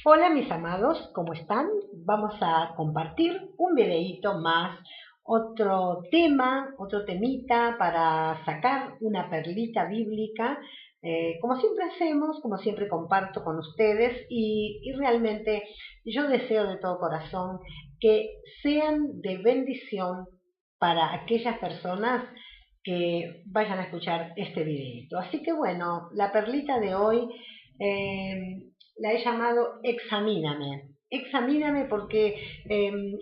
Hola mis amados, ¿cómo están? Vamos a compartir un videíto más, otro tema, otro temita para sacar una perlita bíblica, como siempre hacemos, como siempre comparto con ustedes y realmente yo deseo de todo corazón que sean de bendición para aquellas personas que vayan a escuchar este videito. Así que bueno, la perlita de hoy la he llamado Examíname. Examíname porque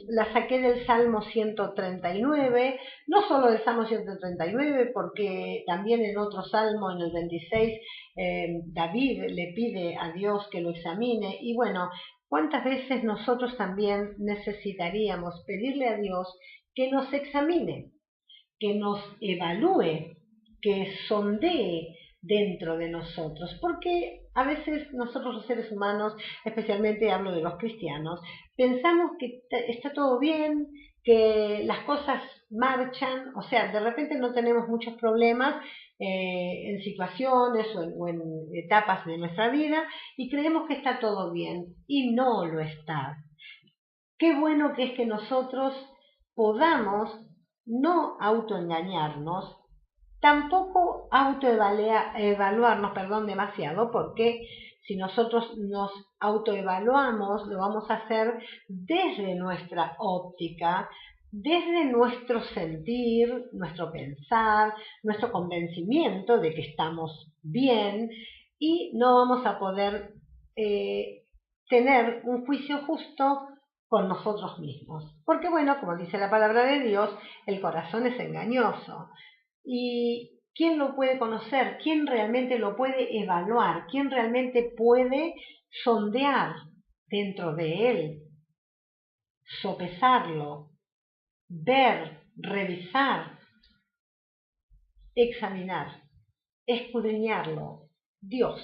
la saqué del Salmo 139, no solo del Salmo 139, porque también en otro Salmo, en el 26, David le pide a Dios que lo examine. Y bueno, ¿cuántas veces nosotros también necesitaríamos pedirle a Dios que nos examine, que nos evalúe, que sondee dentro de nosotros? Porque a veces nosotros los seres humanos, especialmente hablo de los cristianos, pensamos que está todo bien, que las cosas marchan, o sea, de repente no tenemos muchos problemas en situaciones o en etapas de nuestra vida y creemos que está todo bien y no lo está. Qué bueno que es que nosotros podamos no autoengañarnos, tampoco autoevaluarnos, demasiado, porque si nosotros nos autoevaluamos, lo vamos a hacer desde nuestra óptica, desde nuestro sentir, nuestro pensar, nuestro convencimiento de que estamos bien y no vamos a poder tener un juicio justo con nosotros mismos. Porque bueno, como dice la palabra de Dios, el corazón es engañoso. ¿Y quién lo puede conocer? ¿Quién realmente lo puede evaluar? ¿Quién realmente puede sondear dentro de él? Sopesarlo, ver, revisar, examinar, escudriñarlo. Dios.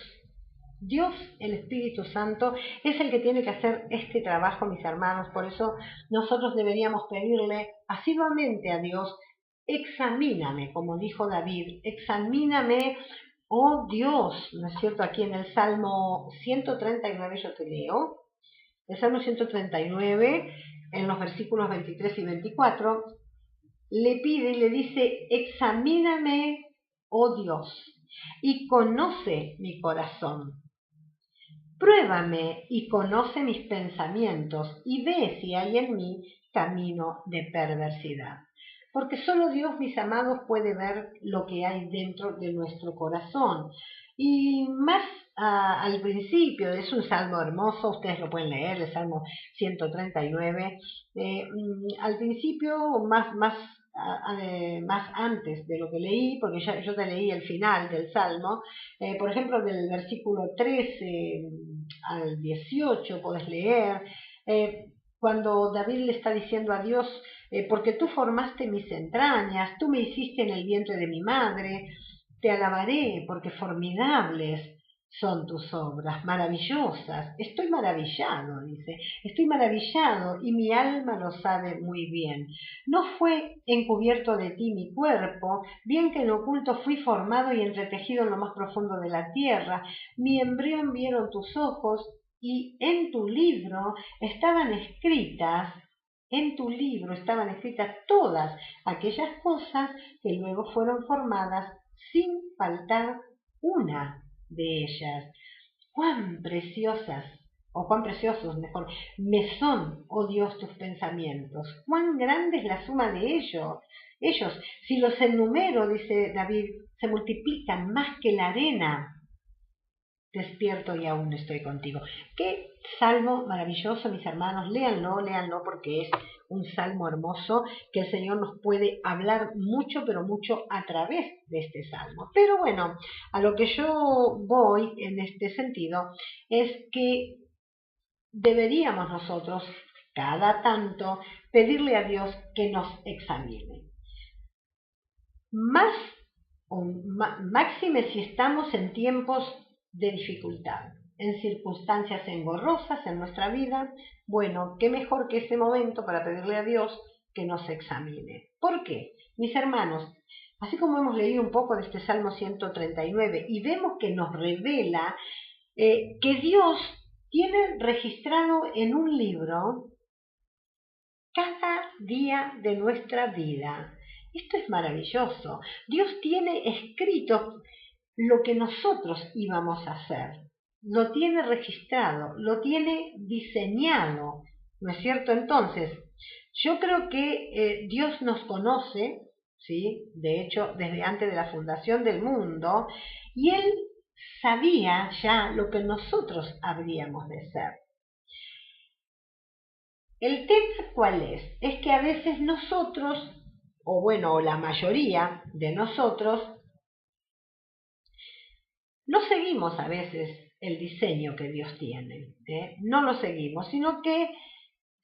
Dios, el Espíritu Santo, es el que tiene que hacer este trabajo, mis hermanos. Por eso nosotros deberíamos pedirle asiduamente a Dios: examíname, como dijo David, examíname, oh Dios, ¿no es cierto? Aquí en el Salmo 139 yo te leo, el Salmo 139, en los versículos 23 y 24, le pide y le dice: examíname, oh Dios, y conoce mi corazón. Pruébame y conoce mis pensamientos y ve si hay en mí camino de perversidad. Porque solo Dios, mis amados, puede ver lo que hay dentro de nuestro corazón. Y más al principio, es un salmo hermoso, ustedes lo pueden leer, el Salmo 139. Al principio, más antes de lo que leí, porque yo te leí el final del Salmo, por ejemplo, del versículo 13 al 18 podés leer, cuando David le está diciendo a Dios: porque tú formaste mis entrañas, tú me hiciste en el vientre de mi madre, te alabaré porque formidables son tus obras, maravillosas. Estoy maravillado, dice, estoy maravillado y mi alma lo sabe muy bien. No fue encubierto de ti mi cuerpo, bien que en oculto fui formado y entretejido en lo más profundo de la tierra. Mi embrión vieron tus ojos y en tu libro estaban escritas todas aquellas cosas que luego fueron formadas sin faltar una de ellas. Cuán preciosas, o cuán preciosos, mejor, me son, oh Dios, tus pensamientos. Cuán grande es la suma de ellos, si los enumero, dice David, se multiplican más que la arena. Despierto y aún estoy contigo. Qué salmo maravilloso, mis hermanos. Léanlo porque es un salmo hermoso que el Señor nos puede hablar mucho, pero mucho a través de este salmo. Pero bueno, a lo que yo voy en este sentido es que deberíamos nosotros cada tanto pedirle a Dios que nos examine. Más o máxime si estamos en tiempos de dificultad, en circunstancias engorrosas en nuestra vida. Bueno, qué mejor que ese momento para pedirle a Dios que nos examine. ¿Por qué? Mis hermanos, así como hemos leído un poco de este Salmo 139 y vemos que nos revela que Dios tiene registrado en un libro cada día de nuestra vida. Esto es maravilloso. Dios tiene escrito lo que nosotros íbamos a hacer. Lo tiene registrado, lo tiene diseñado, ¿no es cierto? Entonces, yo creo que Dios nos conoce, ¿sí? De hecho, desde antes de la fundación del mundo, y Él sabía ya lo que nosotros habríamos de ser. El tema, ¿cuál es? Es que a veces nosotros, o la mayoría de nosotros, no seguimos a veces el diseño que Dios tiene, no lo seguimos, sino que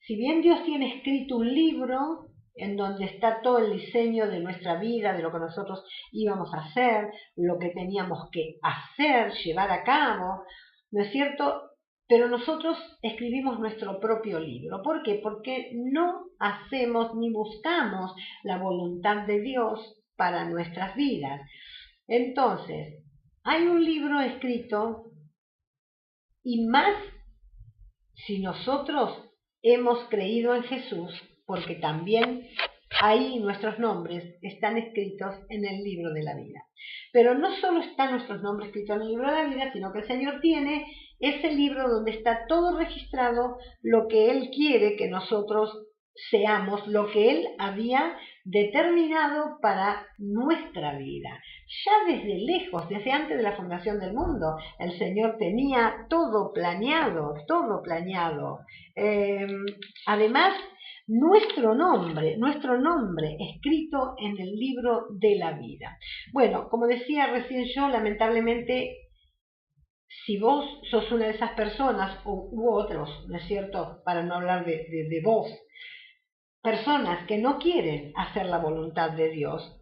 si bien Dios tiene escrito un libro en donde está todo el diseño de nuestra vida, de lo que nosotros íbamos a hacer, lo que teníamos que hacer, llevar a cabo, ¿no es cierto? Pero nosotros escribimos nuestro propio libro. ¿Por qué? Porque no hacemos ni buscamos la voluntad de Dios para nuestras vidas. Entonces, hay un libro escrito y más si nosotros hemos creído en Jesús, porque también ahí nuestros nombres están escritos en el libro de la vida. Pero no solo están nuestros nombres escritos en el libro de la vida, sino que el Señor tiene ese libro donde está todo registrado, lo que Él quiere que nosotros seamos, lo que Él había determinado para nuestra vida. Ya desde lejos, desde antes de la fundación del mundo, el Señor tenía todo planeado, todo planeado. Además, nuestro nombre escrito en el libro de la vida. Bueno, como decía recién yo, lamentablemente, si vos sos una de esas personas, u otros, ¿no es cierto?, para no hablar de vos, personas que no quieren hacer la voluntad de Dios,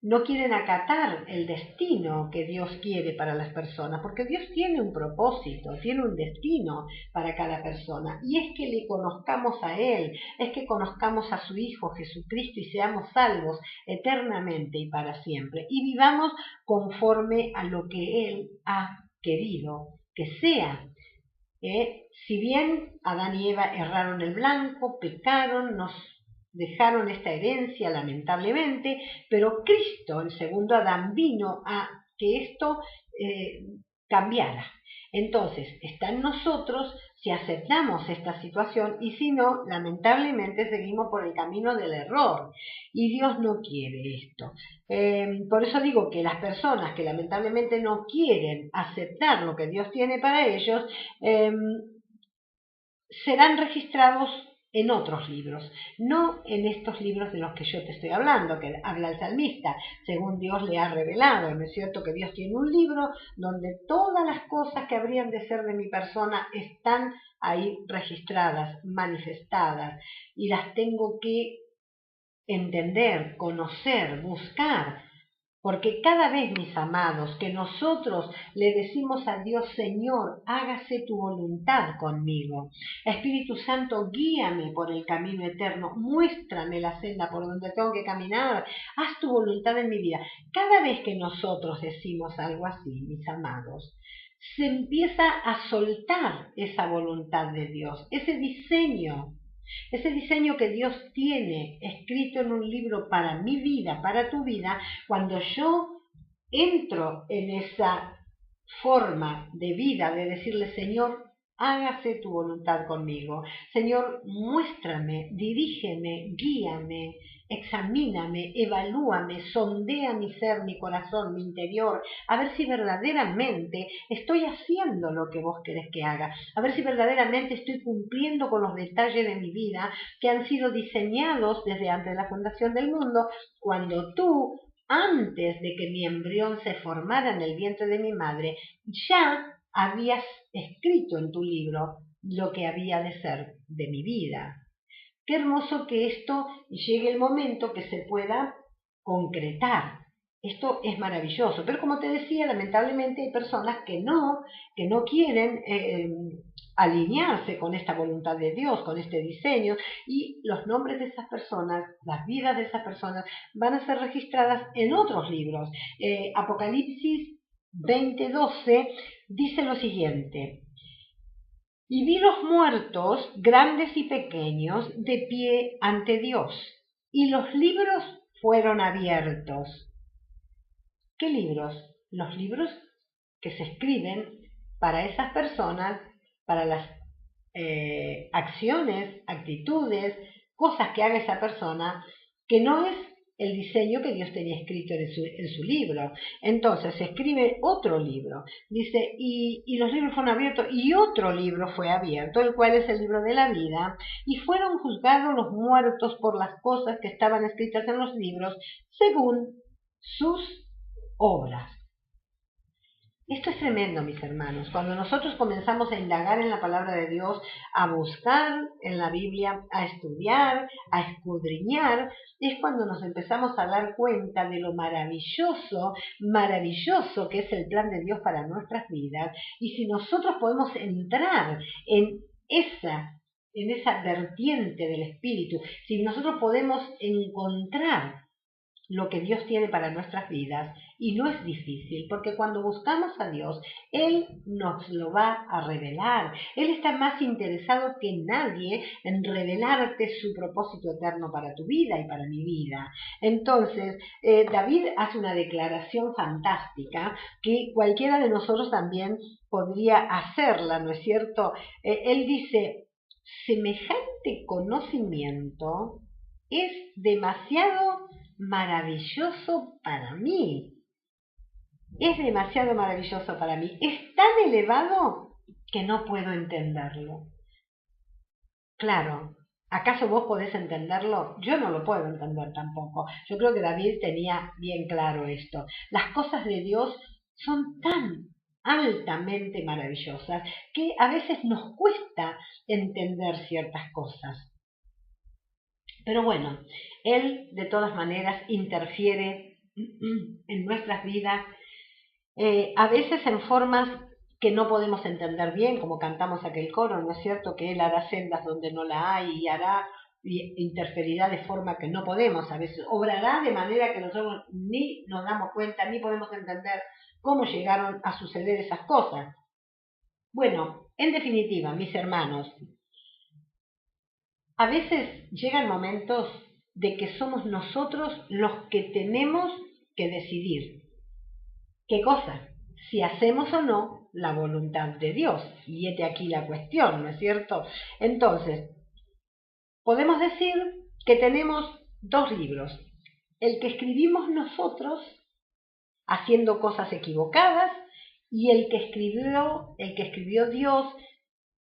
no quieren acatar el destino que Dios quiere para las personas, porque Dios tiene un propósito, tiene un destino para cada persona, y es que le conozcamos a Él, es que conozcamos a su Hijo Jesucristo y seamos salvos eternamente y para siempre, y vivamos conforme a lo que Él ha querido que sea. Si bien Adán y Eva erraron el blanco, pecaron, nos dejaron esta herencia lamentablemente, pero Cristo, el segundo Adán, vino a que esto cambiara. Entonces, está en nosotros si aceptamos esta situación y si no, lamentablemente seguimos por el camino del error y Dios no quiere esto. Por eso digo que las personas que lamentablemente no quieren aceptar lo que Dios tiene para ellos, serán registrados en otros libros, no en estos libros de los que yo te estoy hablando, que habla el salmista, según Dios le ha revelado. ¿No es cierto que Dios tiene un libro donde todas las cosas que habrían de ser de mi persona están ahí registradas, manifestadas, y las tengo que entender, conocer, buscar? Porque cada vez, mis amados, que nosotros le decimos a Dios, Señor, hágase tu voluntad conmigo. Espíritu Santo, guíame por el camino eterno, muéstrame la senda por donde tengo que caminar, haz tu voluntad en mi vida. Cada vez que nosotros decimos algo así, mis amados, se empieza a soltar esa voluntad de Dios, ese diseño que Dios tiene escrito en un libro para mi vida, para tu vida. Cuando yo entro en esa forma de vida de decirle, Señor, hágase tu voluntad conmigo. Señor, muéstrame, dirígeme, guíame, examíname, evalúame, sondea mi ser, mi corazón, mi interior, a ver si verdaderamente estoy haciendo lo que vos querés que haga, a ver si verdaderamente estoy cumpliendo con los detalles de mi vida que han sido diseñados desde antes de la fundación del mundo, cuando tú, antes de que mi embrión se formara en el vientre de mi madre, ya habías escrito en tu libro lo que había de ser de mi vida. Qué hermoso que esto llegue el momento que se pueda concretar. Esto es maravilloso, pero como te decía, lamentablemente hay personas que no quieren alinearse con esta voluntad de Dios, con este diseño, y los nombres de esas personas, las vidas de esas personas van a ser registradas en otros libros. Apocalipsis 20:12 dice lo siguiente: Y vi los muertos, grandes y pequeños, de pie ante Dios, y los libros fueron abiertos. ¿Qué libros? Los libros que se escriben para esas personas, para las acciones, actitudes, cosas que haga esa persona, que no es el diseño que Dios tenía escrito en su libro. Entonces se escribe otro libro, dice, y los libros fueron abiertos, y otro libro fue abierto, el cual es el libro de la vida, y fueron juzgados los muertos por las cosas que estaban escritas en los libros, según sus obras. Esto es tremendo, mis hermanos. Cuando nosotros comenzamos a indagar en la palabra de Dios, a buscar en la Biblia, a estudiar, a escudriñar, es cuando nos empezamos a dar cuenta de lo maravilloso, maravilloso que es el plan de Dios para nuestras vidas. Y si nosotros podemos entrar en esa vertiente del Espíritu, si nosotros podemos encontrar lo que Dios tiene para nuestras vidas, y no es difícil, porque cuando buscamos a Dios, Él nos lo va a revelar. Él está más interesado que nadie en revelarte su propósito eterno para tu vida y para mi vida. Entonces, David hace una declaración fantástica que cualquiera de nosotros también podría hacerla, ¿no es cierto? Él dice, semejante conocimiento es demasiado maravilloso para mí. Es demasiado maravilloso para mí. Es tan elevado que no puedo entenderlo. Claro, ¿acaso vos podés entenderlo? Yo no lo puedo entender tampoco. Yo creo que David tenía bien claro esto. Las cosas de Dios son tan altamente maravillosas que a veces nos cuesta entender ciertas cosas. Pero bueno, Él de todas maneras interfiere en nuestras vidas, a veces en formas que no podemos entender bien, como cantamos aquel coro, ¿no es cierto? Que Él hará sendas donde no la hay y interferirá de forma que no podemos, a veces obrará de manera que nosotros ni nos damos cuenta, ni podemos entender cómo llegaron a suceder esas cosas. Bueno, en definitiva, mis hermanos, a veces llegan momentos de que somos nosotros los que tenemos que decidir. ¿Qué cosa? Si hacemos o no la voluntad de Dios. Y hete aquí la cuestión, ¿no es cierto? Entonces, podemos decir que tenemos dos libros. El que escribimos nosotros haciendo cosas equivocadas y el que escribió Dios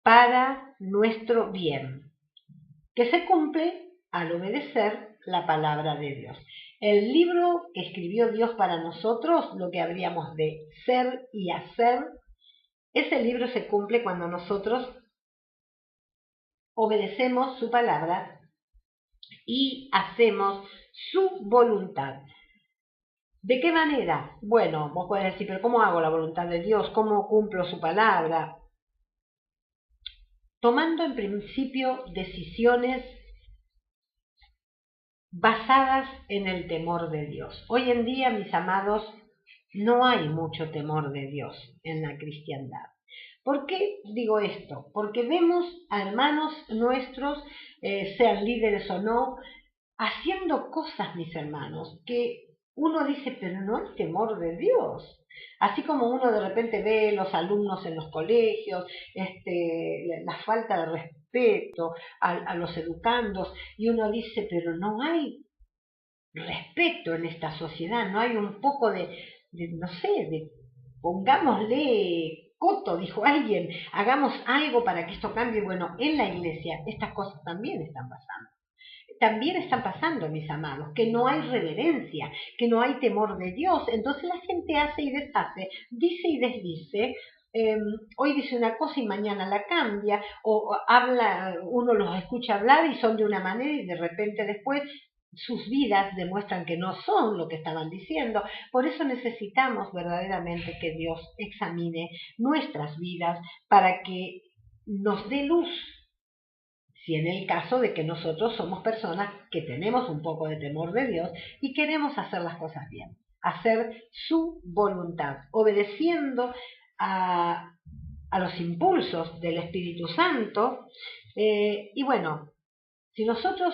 para nuestro bien, que se cumple al obedecer la palabra de Dios. El libro que escribió Dios para nosotros, lo que habríamos de ser y hacer, ese libro se cumple cuando nosotros obedecemos su palabra y hacemos su voluntad. ¿De qué manera? Bueno, vos podés decir, pero ¿cómo hago la voluntad de Dios? ¿Cómo cumplo su palabra? Tomando en principio decisiones basadas en el temor de Dios. Hoy en día, mis amados, no hay mucho temor de Dios en la cristiandad. ¿Por qué digo esto? Porque vemos a hermanos nuestros, sean líderes o no, haciendo cosas, mis hermanos, que uno dice, pero no hay temor de Dios. Así como uno de repente ve los alumnos en los colegios, la falta de respeto a los educandos, y uno dice, pero no hay respeto en esta sociedad, no hay un poco no sé, pongámosle coto, dijo alguien, hagamos algo para que esto cambie. Bueno, en la iglesia estas cosas también están pasando. También están pasando, mis amados, que no hay reverencia, que no hay temor de Dios. Entonces la gente hace y deshace, dice y desdice. Hoy dice una cosa y mañana la cambia, o habla, uno los escucha hablar y son de una manera y de repente después sus vidas demuestran que no son lo que estaban diciendo. Por eso necesitamos verdaderamente que Dios examine nuestras vidas para que nos dé luz. Si en el caso de que nosotros somos personas que tenemos un poco de temor de Dios y queremos hacer las cosas bien, hacer su voluntad, obedeciendo a a los impulsos del Espíritu Santo. Y bueno, si nosotros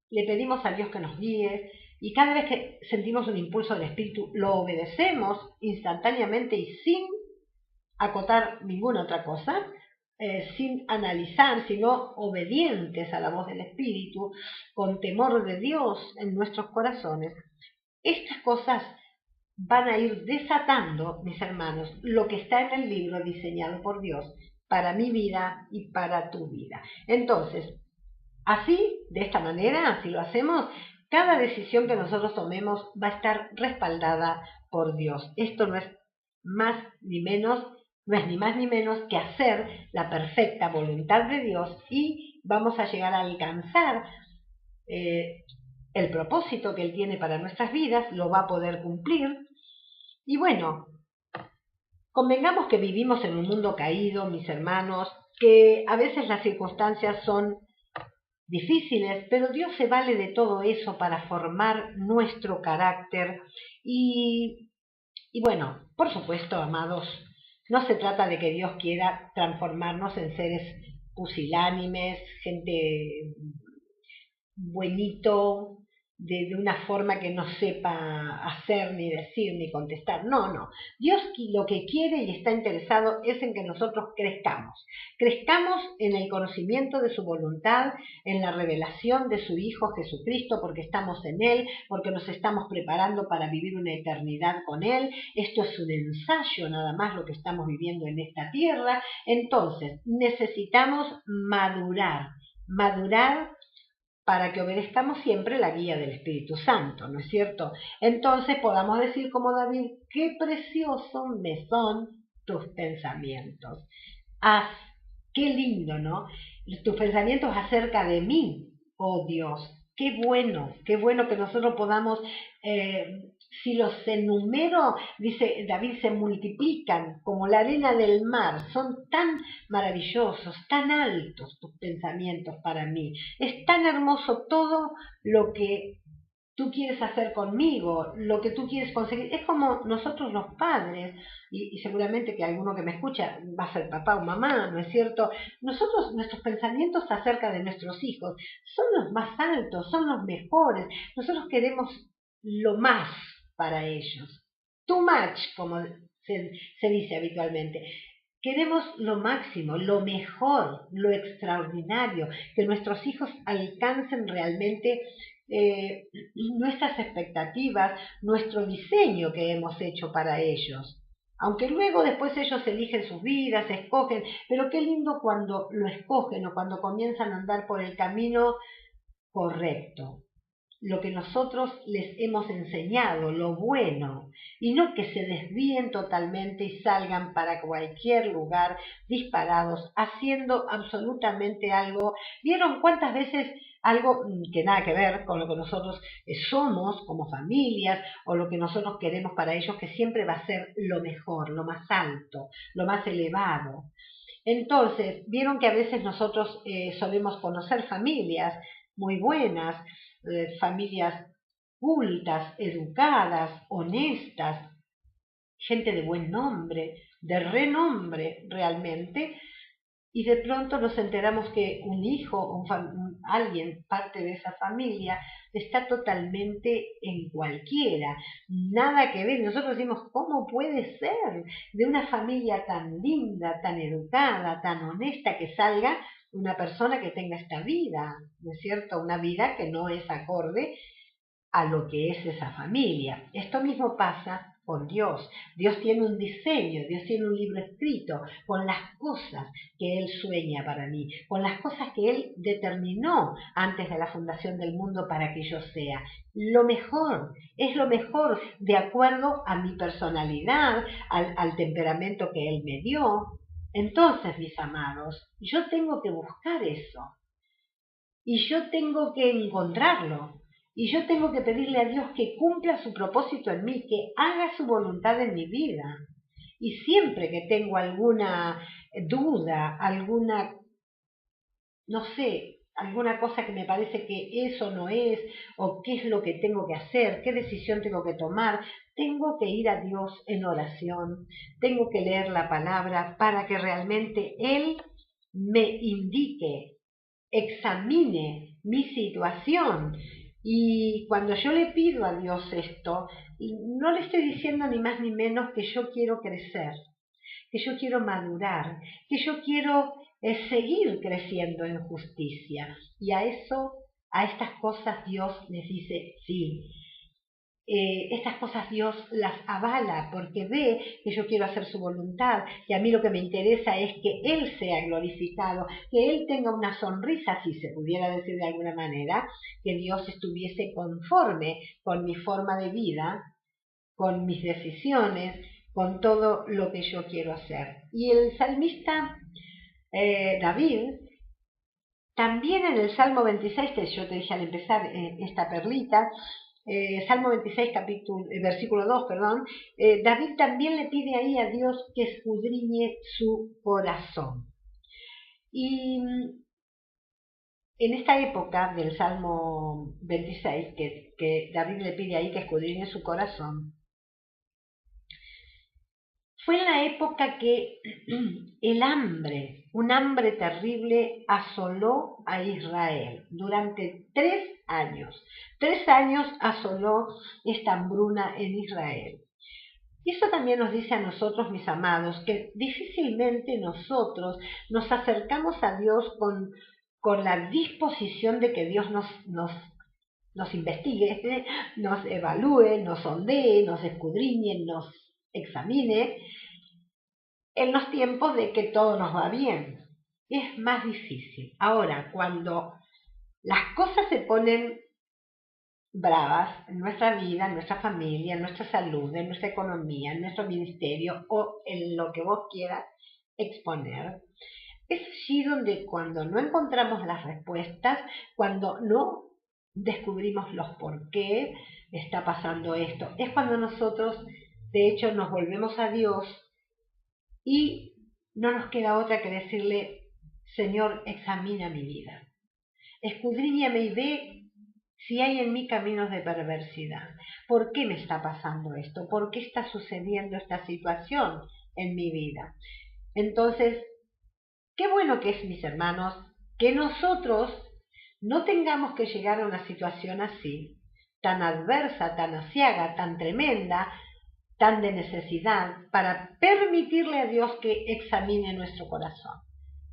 le pedimos a Dios que nos guíe y cada vez que sentimos un impulso del Espíritu lo obedecemos instantáneamente y sin acotar ninguna otra cosa, sin analizar, sino obedientes a la voz del Espíritu, con temor de Dios en nuestros corazones, estas cosas van a ir desatando, mis hermanos, lo que está en el libro diseñado por Dios para mi vida y para tu vida. Entonces, así, de esta manera, si lo hacemos, cada decisión que nosotros tomemos va a estar respaldada por Dios. Esto no es más ni menos, no es ni más ni menos que hacer la perfecta voluntad de Dios y vamos a llegar a alcanzar el propósito que Él tiene para nuestras vidas, lo va a poder cumplir. Y bueno, convengamos que vivimos en un mundo caído, mis hermanos, que a veces las circunstancias son difíciles, pero Dios se vale de todo eso para formar nuestro carácter. Y bueno, por supuesto, amados, no se trata de que Dios quiera transformarnos en seres pusilánimes, gente buenito, de una forma que no sepa hacer, ni decir, ni contestar. No, no. Dios lo que quiere y está interesado es en que nosotros crezcamos. Crezcamos en el conocimiento de su voluntad, en la revelación de su Hijo Jesucristo, porque estamos en Él, porque nos estamos preparando para vivir una eternidad con Él. Esto es un ensayo nada más lo que estamos viviendo en esta tierra. Entonces, necesitamos madurar para que obedezcamos siempre la guía del Espíritu Santo, ¿no es cierto? Entonces podamos decir como David, qué preciosos me son tus pensamientos. Qué lindo, ¿no? Tus pensamientos acerca de mí, oh Dios. Qué bueno que nosotros podamos, si los enumero, dice David, se multiplican como la arena del mar, son tan maravillosos, tan altos tus pensamientos para mí. Es tan hermoso todo lo que tú quieres hacer conmigo, lo que tú quieres conseguir. Es como nosotros los padres, y seguramente que alguno que me escucha va a ser papá o mamá, ¿no es cierto? Nosotros, nuestros pensamientos acerca de nuestros hijos son los más altos, son los mejores. Nosotros queremos lo más para ellos. Too much, como se dice habitualmente. Queremos lo máximo, lo mejor, lo extraordinario, que nuestros hijos alcancen realmente nuestras expectativas, nuestro diseño que hemos hecho para ellos. Aunque luego después ellos eligen sus vidas, escogen, pero qué lindo cuando lo escogen o cuando comienzan a andar por el camino correcto, lo que nosotros les hemos enseñado, lo bueno, y no que se desvíen totalmente y salgan para cualquier lugar disparados, haciendo absolutamente algo. ¿Vieron cuántas veces algo que nada que ver con lo que nosotros somos como familias o lo que nosotros queremos para ellos, que siempre va a ser lo mejor, lo más alto, lo más elevado? Entonces, vieron que a veces nosotros solemos conocer familias muy buenas, familias cultas, educadas, honestas, gente de buen nombre, de renombre realmente, y de pronto nos enteramos que un hijo, alguien, parte de esa familia, está totalmente en cualquiera, nada que ver. Nosotros decimos, ¿cómo puede ser de una familia tan linda, tan educada, tan honesta, que salga una persona que tenga esta vida? ¿No es cierto? Una vida que no es acorde a lo que es esa familia. Esto mismo pasa con Dios. Dios tiene un diseño, Dios tiene un libro escrito con las cosas que Él sueña para mí, con las cosas que Él determinó antes de la fundación del mundo para que yo sea. Lo mejor, es lo mejor de acuerdo a mi personalidad, al temperamento que Él me dio. Entonces, mis amados, yo tengo que buscar eso y yo tengo que encontrarlo. Y yo tengo que pedirle a Dios que cumpla su propósito en mí, que haga su voluntad en mi vida. Y siempre que tengo alguna duda, alguna, no sé, alguna cosa que me parece que eso no es, o qué es lo que tengo que hacer, qué decisión tengo que tomar, tengo que ir a Dios en oración, tengo que leer la palabra para que realmente Él me indique, examine mi situación. Y cuando yo le pido a Dios esto, no le estoy diciendo ni más ni menos que yo quiero crecer, que yo quiero madurar, que yo quiero seguir creciendo en justicia. Y a eso, a estas cosas Dios les dice sí. Estas cosas Dios las avala porque ve que yo quiero hacer su voluntad, y a mí lo que me interesa es que Él sea glorificado, que Él tenga una sonrisa, si se pudiera decir de alguna manera, que Dios estuviese conforme con mi forma de vida, con mis decisiones, con todo lo que yo quiero hacer. Y el salmista David, también en el Salmo 26, que yo te dije al empezar esta perlita, Salmo 26, versículo 2, perdón, David también le pide ahí a Dios que escudriñe su corazón. Y en esta época del Salmo 26, que David le pide ahí que escudriñe su corazón, fue en la época que el hambre, un hambre terrible, asoló a Israel durante 3 años. 3 años asoló esta hambruna en Israel. Y eso también nos dice a nosotros, mis amados, que difícilmente nosotros nos acercamos a Dios con la disposición de que Dios nos investigue, nos evalúe, nos sondee, nos escudriñe, nos examine en los tiempos de que todo nos va bien. Es más difícil. Ahora, cuando las cosas se ponen bravas en nuestra vida, en nuestra familia, en nuestra salud, en nuestra economía, en nuestro ministerio o en lo que vos quieras exponer, es allí donde cuando no encontramos las respuestas, cuando no descubrimos los por qué está pasando esto, es cuando nosotros de hecho nos volvemos a Dios y no nos queda otra que decirle: Señor, examina mi vida, escudriñame y ve si hay en mí caminos de perversidad. ¿Por qué me está pasando esto? ¿Por qué está sucediendo esta situación en mi vida? Entonces, qué bueno que es, mis hermanos, que nosotros no tengamos que llegar a una situación así, tan adversa, tan aciaga, tan tremenda, tan de necesidad, para permitirle a Dios que examine nuestro corazón,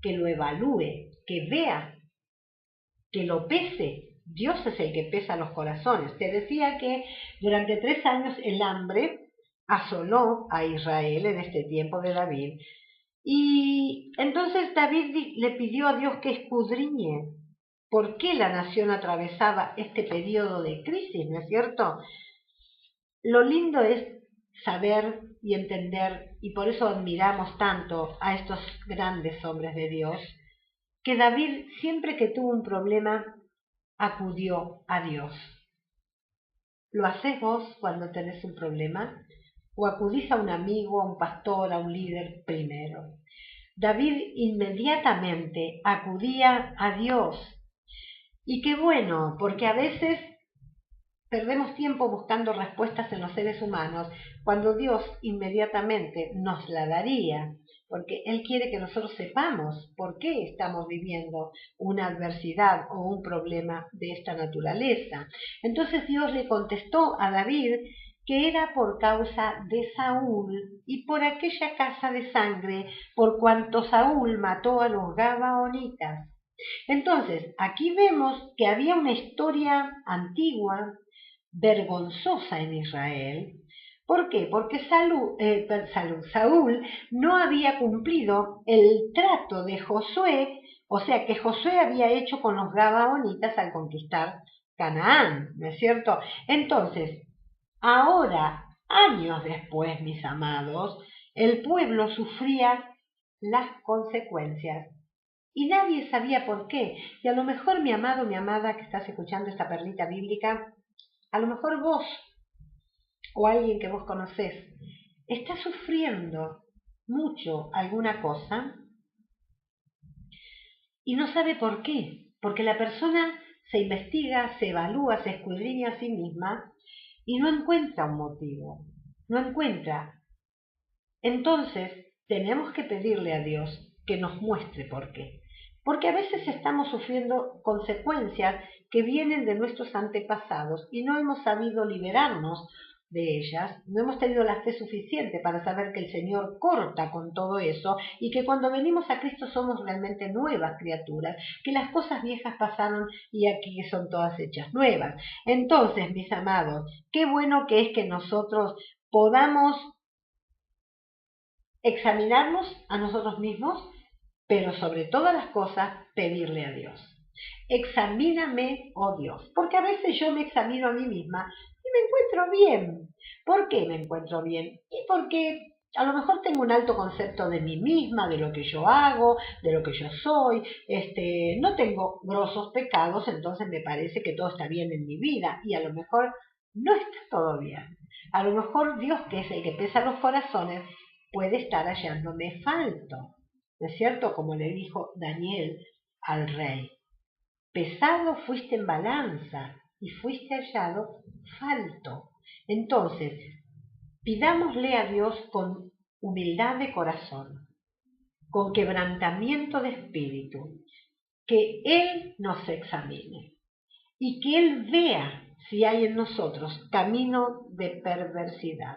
que lo evalúe, que vea, que lo pese. Dios es el que pesa los corazones. Te decía que durante 3 años el hambre asoló a Israel en este tiempo de David. Y entonces David le pidió a Dios que escudriñe por qué la nación atravesaba este periodo de crisis, ¿no es cierto? Lo lindo es saber y entender, y por eso admiramos tanto a estos grandes hombres de Dios, que David siempre que tuvo un problema acudió a Dios. ¿Lo haces vos cuando tenés un problema? ¿O acudís a un amigo, a un pastor, a un líder primero? David inmediatamente acudía a Dios. Y qué bueno, porque a veces perdemos tiempo buscando respuestas en los seres humanos, cuando Dios inmediatamente nos la daría, porque Él quiere que nosotros sepamos por qué estamos viviendo una adversidad o un problema de esta naturaleza. Entonces Dios le contestó a David que era por causa de Saúl y por aquella casa de sangre, por cuanto Saúl mató a los gabaonitas. Entonces, aquí vemos que había una historia antigua, vergonzosa en Israel. ¿Por qué? Porque Saúl no había cumplido el trato de Josué, o sea, que Josué había hecho con los gabaonitas al conquistar Canaán, ¿no es cierto? Entonces, ahora, años después, mis amados, el pueblo sufría las consecuencias y nadie sabía por qué. Y a lo mejor, mi amado, mi amada, que estás escuchando esta perlita bíblica, a lo mejor vos o alguien que vos conocés está sufriendo mucho alguna cosa y no sabe por qué. porque la persona se investiga, se evalúa, se escudriña a sí misma y no encuentra un motivo, no encuentra. Entonces, tenemos que pedirle a Dios que nos muestre por qué. Porque a veces estamos sufriendo consecuencias que vienen de nuestros antepasados y no hemos sabido liberarnos de ellas, no hemos tenido la fe suficiente para saber que el Señor corta con todo eso y que cuando venimos a Cristo somos realmente nuevas criaturas, que las cosas viejas pasaron y aquí son todas hechas nuevas. Entonces, mis amados, qué bueno que es que nosotros podamos examinarnos a nosotros mismos, pero sobre todas las cosas pedirle a Dios. Examíname, oh Dios, porque a veces yo me examino a mí misma y me encuentro bien. ¿Por qué me encuentro bien? Y porque a lo mejor tengo un alto concepto de mí misma, de lo que yo hago, de lo que yo soy, no tengo grosos pecados, entonces me parece que todo está bien en mi vida y a lo mejor no está todo bien. A lo mejor Dios, que es el que pesa los corazones, puede estar hallándome falto. ¿No es cierto? Como le dijo Daniel al rey. Pesado fuiste en balanza y fuiste hallado falto. Entonces, pidámosle a Dios con humildad de corazón, con quebrantamiento de espíritu, que Él nos examine y que Él vea si hay en nosotros camino de perversidad.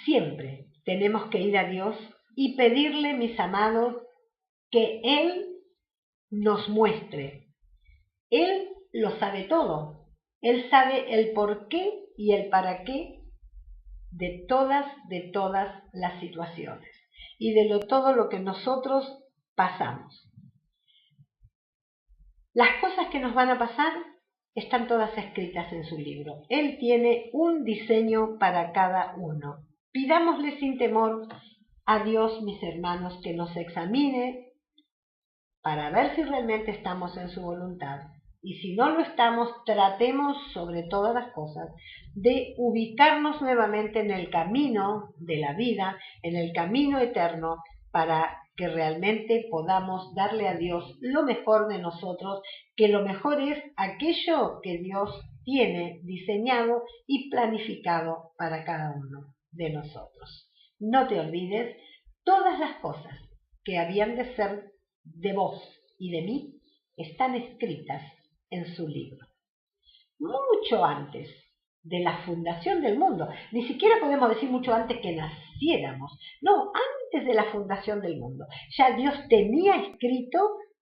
Siempre tenemos que ir a Dios y pedirle, mis amados, que Él nos muestre. Él lo sabe todo. Él sabe el por qué y el para qué de todas las situaciones y de todo lo que nosotros pasamos. Las cosas que nos van a pasar están todas escritas en su libro. Él tiene un diseño para cada uno. Pidámosle sin temor a Dios, mis hermanos, que nos examine para ver si realmente estamos en su voluntad. Y si no lo estamos, tratemos sobre todas las cosas de ubicarnos nuevamente en el camino de la vida, en el camino eterno, para que realmente podamos darle a Dios lo mejor de nosotros, que lo mejor es aquello que Dios tiene diseñado y planificado para cada uno de nosotros. No te olvides, todas las cosas que habían de ser de vos y de mí están escritas en su libro. Mucho antes de la fundación del mundo, ni siquiera podemos decir mucho antes que naciéramos, no, antes de la fundación del mundo, ya Dios tenía escrito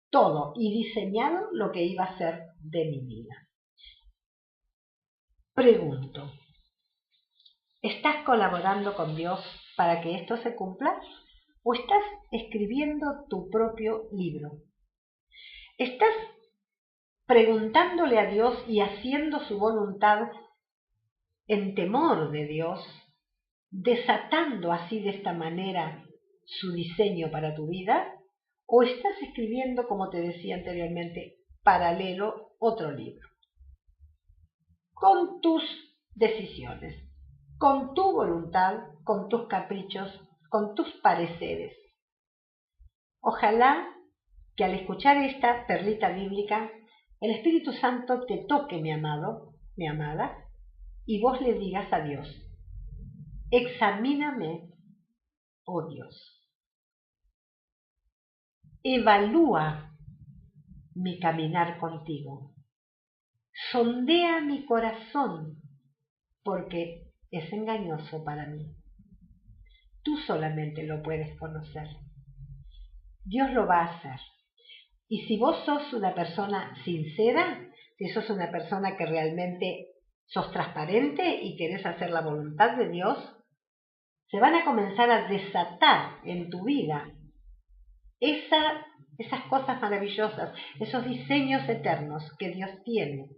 todo y diseñado lo que iba a ser de mi vida. Pregunto, ¿estás colaborando con Dios para que esto se cumpla? ¿O estás escribiendo tu propio libro? ¿Estás preguntándole a Dios y haciendo su voluntad en temor de Dios, desatando así de esta manera su diseño para tu vida? ¿O estás escribiendo, como te decía anteriormente, paralelo otro libro? Con tus decisiones, con tu voluntad, con tus caprichos, con tus pareceres. Ojalá que al escuchar esta perlita bíblica, el Espíritu Santo te toque, mi amado, mi amada, y vos le digas a Dios, examíname, oh Dios, evalúa mi caminar contigo, sondea mi corazón, porque es engañoso para mí. Tú solamente lo puedes conocer. Dios lo va a hacer. Y si vos sos una persona sincera, si sos una persona que realmente sos transparente y querés hacer la voluntad de Dios, se van a comenzar a desatar en tu vida esas cosas maravillosas, esos diseños eternos que Dios tiene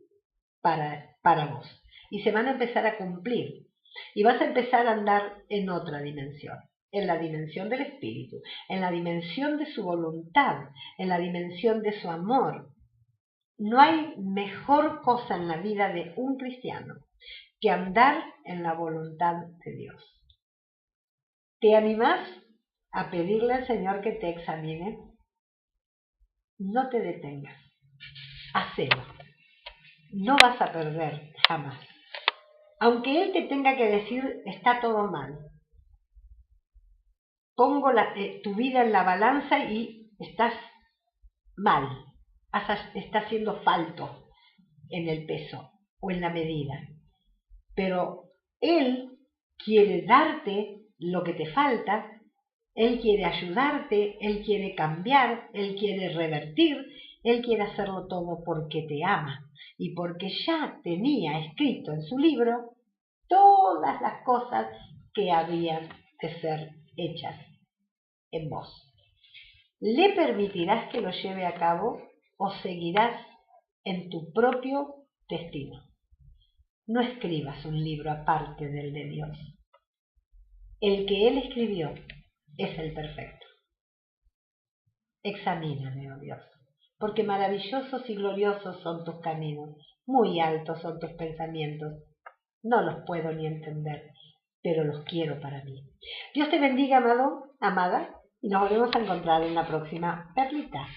para vos. Y se van a empezar a cumplir. Y vas a empezar a andar en otra dimensión, en la dimensión del Espíritu, en la dimensión de su voluntad, en la dimensión de su amor. No hay mejor cosa en la vida de un cristiano que andar en la voluntad de Dios. ¿Te animás a pedirle al Señor que te examine? no te detengas, hacelo, no vas a perder jamás. Aunque él te tenga que decir, está todo mal, pongo tu vida en la balanza y estás mal, está haciendo falto en el peso o en la medida, pero él quiere darte lo que te falta, él quiere ayudarte, él quiere cambiar, él quiere revertir, él quiere hacerlo todo porque te ama y porque ya tenía escrito en su libro todas las cosas que habían de ser hechas en vos. ¿Le permitirás que lo lleve a cabo o seguirás en tu propio destino? No escribas un libro aparte del de Dios. El que Él escribió es el perfecto. Examíname, oh Dios, porque maravillosos y gloriosos son tus caminos, muy altos son tus pensamientos. No los puedo ni entender, pero los quiero para mí. Dios te bendiga, amado, amada, y nos volvemos a encontrar en la próxima perlita.